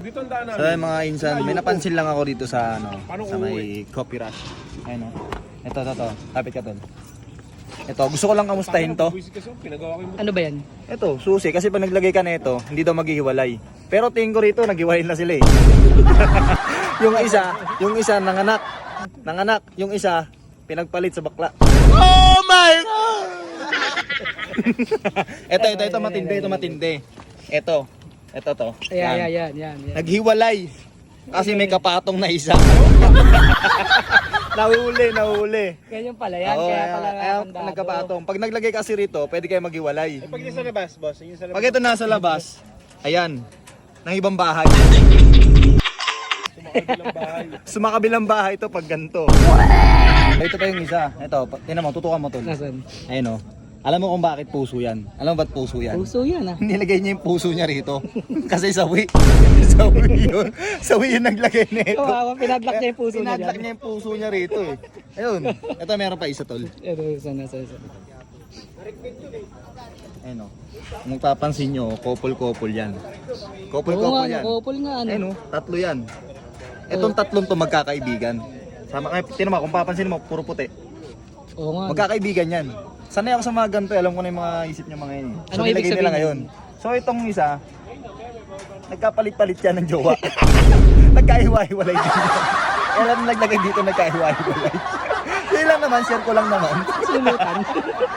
Dito ang daan So namin. mga insan, may napansin lang ako dito sa sa may Coffee Rush. Ayun oh. Ito. Tapit ka tol. Ito, gusto ko lang kamustahin to. Pinagawa ko yung Ano ba yan? Ito, susi. Kasi pag naglagay ka na ito, hindi daw maghihiwalay. Pero tingin ko rito, naghiwalay na sila eh. yung isa nanganak. Yung isa, pinagpalit sa bakla. Oh my God! ito matindi. Ito to. Yan. Naghiwalay. Kasi may kapatong na isa. Nahuli. Ganyan pala yan. Oo, kaya pala nagkapatong. Pag naglagay kasi rito, pwede kayo maghiwalay. Pag nasa labas, boss. Yung sa labas. Pag ito nasa labas, ayan, ng ibang bahay. Sumakabilang bahay. Sumakabilang bahay ito pag ganito. Ito pa yung isa. Ito, tingnan mo, tutukan mo tol. Nasaan? Ayun oh. Alam mo kung bakit puso yan? Alam mo ba't puso yan? Puso yan ah. Nilagay niya yung puso niya rito. Kasi sawi yun. Sawi yung naglagay nito. Kawawa, pinadlock niya yung puso niya Pinadlock dyan. niya yung puso niya rito eh. Ayun. Ito meron pa isa tol. Ito, sana. Ayun oh. Kung papansin nyo, couple yan. Oo Couple nga, yan. couple nga ano. Ayun oh, tatlo yan. Itong tatlong to magkakaibigan. Tinan mo, kung papansin mo, puro puti. Oo nga. Magkakaibigan yan. Sanay ako sa mga ganito, alam ko na yung mga isip niya mga yun. So Ano nilagay ibig nila sabihin ngayon. So itong isa, nagkapalit-palit yan ng jowa. Nagkahiwa-hiwalay din yan. Kaya lang naglagay dito nagkahiwa-hiwalay. Yun lang naman, share ko lang naman. Sulutan.